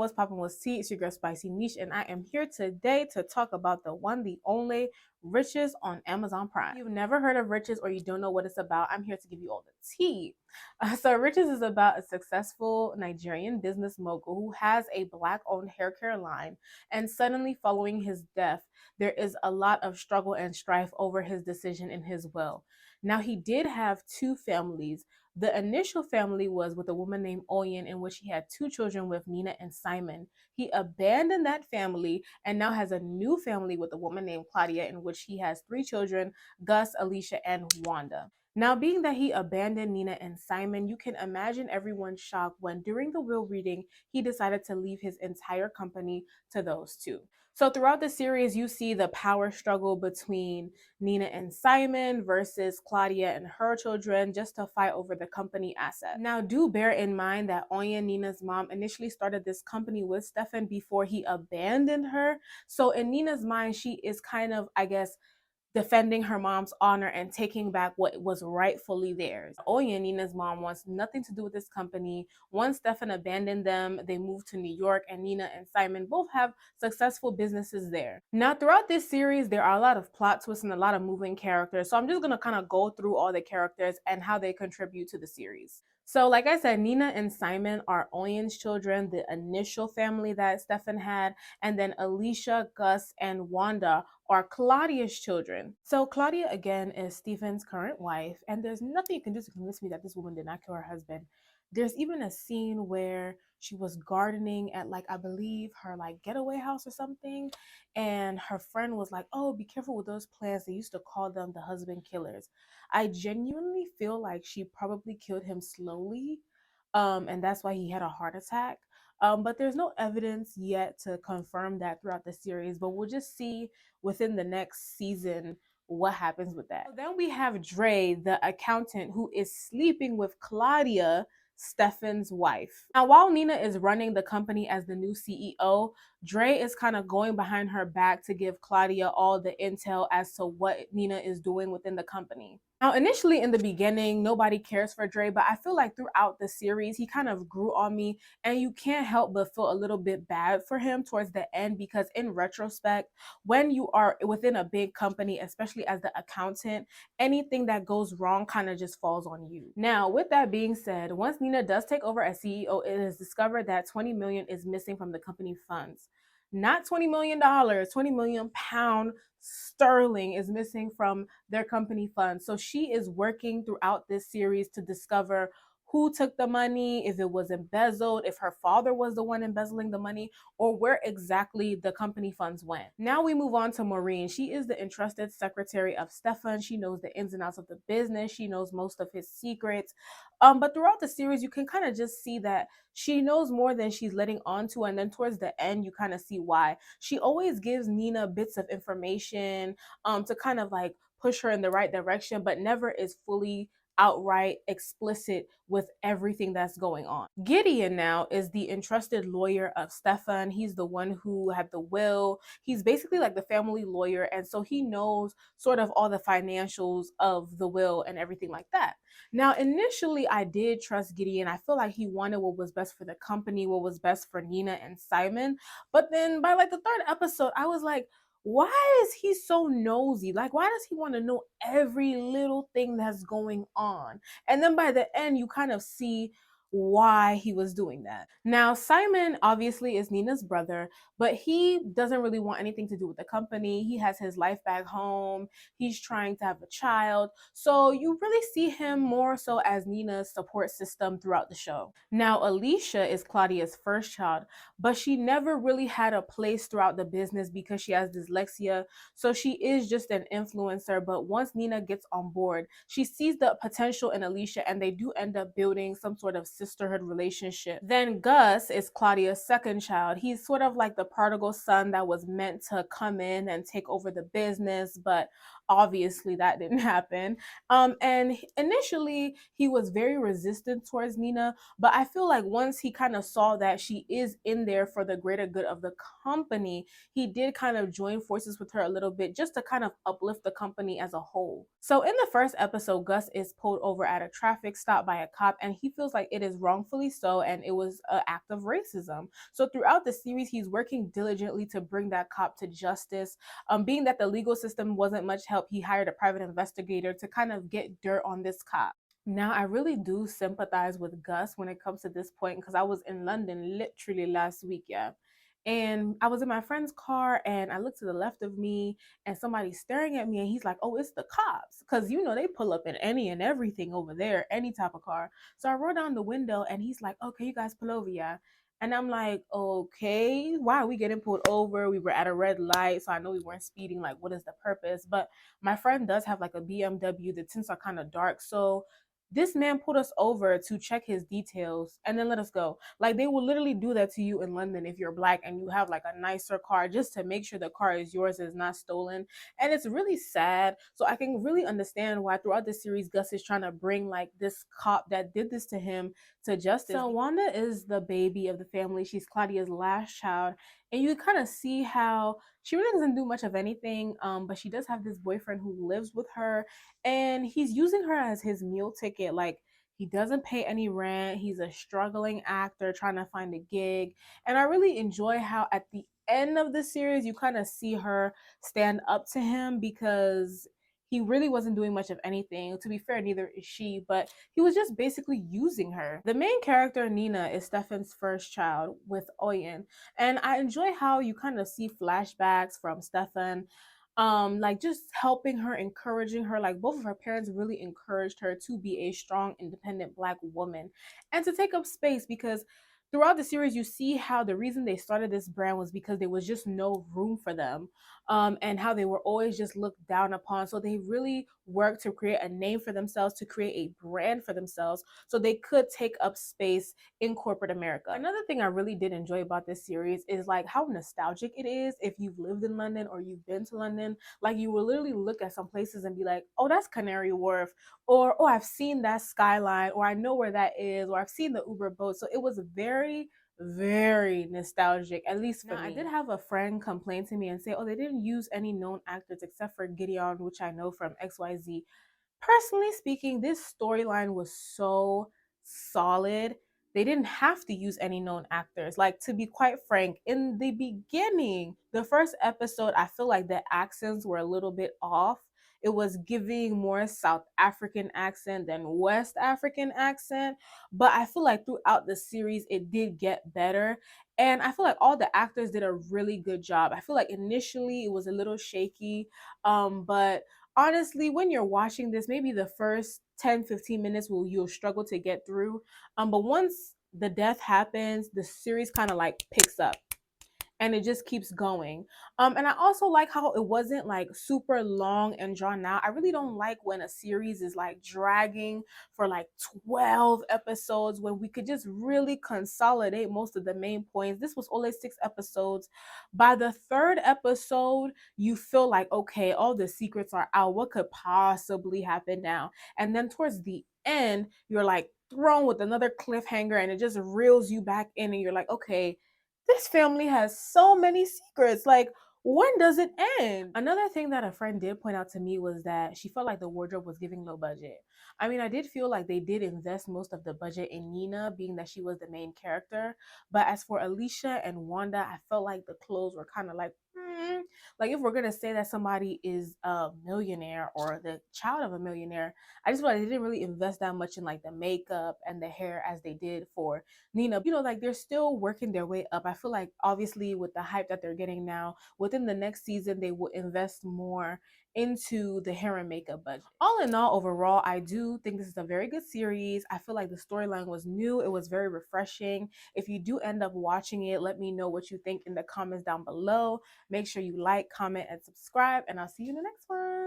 what's poppin', what's tea? It's your girl Spicy Niche, and I am here today to talk about the one, the only Riches on Amazon Prime. If you've never heard of Riches or you don't know what it's about, I'm here to give you all the tea. So Riches is about a successful Nigerian business mogul who has a Black-owned hair care line, and suddenly following his death, there is a lot of struggle and strife over his decision in his will. Now, he did have two families. The initial family was with a woman named Oyen, in which he had two children with Nina and Simon. He abandoned that family and now has a new family with a woman named Claudia, in which he has three children, Gus, Alicia, and Wanda. Now, being that he abandoned Nina and Simon, you can imagine everyone's shock when during the will reading, he decided to leave his entire company to those two. So throughout the series, you see the power struggle between Nina and Simon versus Claudia and her children just to fight over the company asset. Now, do bear in mind that Onya, Nina's mom, initially started this company with Stefan before he abandoned her. So in Nina's mind, she is kind of, I guess, defending her mom's honor and taking back what was rightfully theirs. Oya, Nina's mom, wants nothing to do with this company. Once Stefan abandoned them, they moved to New York, and Nina and Simon both have successful businesses there. Now, throughout this series, there are a lot of plot twists and a lot of moving characters. So I'm just going to kind of go through all the characters and how they contribute to the series. So like I said, Nina and Simon are Oyen's children, the initial family that Stefan had, and then Alicia, Gus, and Wanda are Claudia's children. So Claudia, again, is Stephen's current wife, and there's nothing you can do to convince me that this woman did not kill her husband. There's even a scene where she was gardening at, like, I believe her like getaway house or something, and her friend was like, oh, be careful with those plants. They used to call them the husband killers. I genuinely feel like she probably killed him slowly, and that's why he had a heart attack. But there's no evidence yet to confirm that throughout the series, but we'll just see within the next season what happens with that. So then we have Dre, the accountant, who is sleeping with Claudia, Stefan's wife. Now, while Nina is running the company as the new CEO, Dre is kind of going behind her back to give Claudia all the intel as to what Nina is doing within the company. Now, initially in the beginning, nobody cares for Dre, but I feel like throughout the series, he kind of grew on me, and you can't help but feel a little bit bad for him towards the end, because in retrospect, when you are within a big company, especially as the accountant, anything that goes wrong kind of just falls on you. Now, with that being said, once Nina does take over as CEO, it is discovered that 20 million is missing from the company funds. Not $20 million, 20 million pound sterling is missing from their company funds. So she is working throughout this series to discover who took the money, if it was embezzled, if her father was the one embezzling the money, or where exactly the company funds went. Now we move on to Maureen. She is the entrusted secretary of Stefan. She knows the ins and outs of the business. She knows most of his secrets. But throughout the series, you can kind of just see that she knows more than she's letting on to, and then towards the end, you kind of see why. She always gives Nina bits of information to kind of like push her in the right direction, but never is fully outright explicit with everything that's going on. Gideon now is the entrusted lawyer of Stefan. He's the one who had the will. He's basically like the family lawyer, and so he knows sort of all the financials of the will and everything like that. Now, initially, I did trust Gideon. I feel like he wanted what was best for the company, what was best for Nina and Simon. But then by like the third episode, I was like, why is he so nosy? Like, why does he want to know every little thing that's going on? And then by the end, you kind of see why he was doing that. Now, Simon obviously is Nina's brother, but he doesn't really want anything to do with the company. He has his life back home. He's trying to have a child. So you really see him more so as Nina's support system throughout the show. Now, Alicia is Claudia's first child, but she never really had a place throughout the business because she has dyslexia. So she is just an influencer. But once Nina gets on board, she sees the potential in Alicia, and they do end up building some sort of sisterhood relationship. Then Gus is Claudia's second child. He's sort of like the prodigal son that was meant to come in and take over the business, but Obviously that didn't happen. And initially he was very resistant towards Nina, but I feel like once he kind of saw that she is in there for the greater good of the company, he did kind of join forces with her a little bit just to kind of uplift the company as a whole. So in the first episode, Gus is pulled over at a traffic stop by a cop, and he feels like it is wrongfully so, and it was an act of racism. So throughout the series, he's working diligently to bring that cop to justice. Being that the legal system wasn't much help, he hired a private investigator to kind of get dirt on this cop. Now, I really do sympathize with Gus when it comes to this point because I was in London literally last week, yeah. And I was in my friend's car and I looked to the left of me and somebody's staring at me and he's like, oh, it's the cops. Because, you know, they pull up in any and everything over there, any type of car. So I rolled down the window and he's like, okay, you guys pull over, yeah. And I'm like, okay, why are we getting pulled over? We were at a red light, so I know we weren't speeding. Like, what is the purpose? But my friend does have like a BMW. The tints are kind of dark. So this man pulled us over to check his details and then let us go. Like they will literally do that to you in London if you're black and you have like a nicer car just to make sure the car is yours, is not stolen. And it's really sad. So I can really understand why throughout the series Gus is trying to bring like this cop that did this to him to justice. So Wanda is the baby of the family. She's Claudia's last child. And you kind of see how she really doesn't do much of anything, but she does have this boyfriend who lives with her and he's using her as his meal ticket. Like he doesn't pay any rent. He's a struggling actor trying to find a gig. And I really enjoy how at the end of the series you kind of see her stand up to him because he really wasn't doing much of anything. To be fair, neither is she, but he was just basically using her. The main character, Nina, is Stefan's first child with Oyen. And I enjoy how you kind of see flashbacks from Stefan, like just helping her, encouraging her. Like both of her parents really encouraged her to be a strong independent black woman and to take up space, because throughout the series you see how the reason they started this brand was because there was just no room for them, and how they were always just looked down upon. So they really worked to create a name for themselves, to create a brand for themselves so they could take up space in corporate America. Another thing I really did enjoy about this series is like how nostalgic it is. If you've lived in London or you've been to London, like you will literally look at some places and be like, oh, that's Canary Wharf, or oh, I've seen that skyline, or I know where that is, or I've seen the Uber boat. So it was very nostalgic, at least for me. I did have a friend complain to me and say, oh, they didn't use any known actors except for Gideon, which I know from XYZ. Personally speaking, this storyline was so solid. They didn't have to use any known actors. Like, to be quite frank, in the beginning, the first episode, I feel like the accents were a little bit off. It was giving more South African accent than West African accent. But I feel like throughout the series, it did get better. And I feel like all the actors did a really good job. I feel like initially it was a little shaky, but honestly, when you're watching this, maybe the first 10-15 minutes you'll struggle to get through, but once the death happens, the series kind of like picks up and it just keeps going. And I also like how it wasn't like super long and drawn out. I really don't like when a series is like dragging for like 12 episodes when we could just really consolidate most of the main points. This was only 6 episodes. By the third episode, you feel like, okay, all the secrets are out. What could possibly happen now? And then towards the end, you're like thrown with another cliffhanger and it just reels you back in and you're like, okay, this family has so many secrets. Like, when does it end? Another thing that a friend did point out to me was that she felt like the wardrobe was giving low budget. I mean, I did feel like they did invest most of the budget in Nina, being that she was the main character. But as for Alicia and Wanda, I felt like the clothes were kind of like, like if we're gonna say that somebody is a millionaire or the child of a millionaire, I just feel like they didn't really invest that much in like the makeup and the hair as they did for Nina. You know, like they're still working their way up. I feel like obviously with the hype that they're getting now, within the next season, they will invest more into the hair and makeup budget. All in all, overall, I do think this is a very good series. I feel like the storyline was new. It was very refreshing. If you do end up watching it, let me know what you think in the comments down below. Make sure you like, comment, and subscribe, and I'll see you in the next one.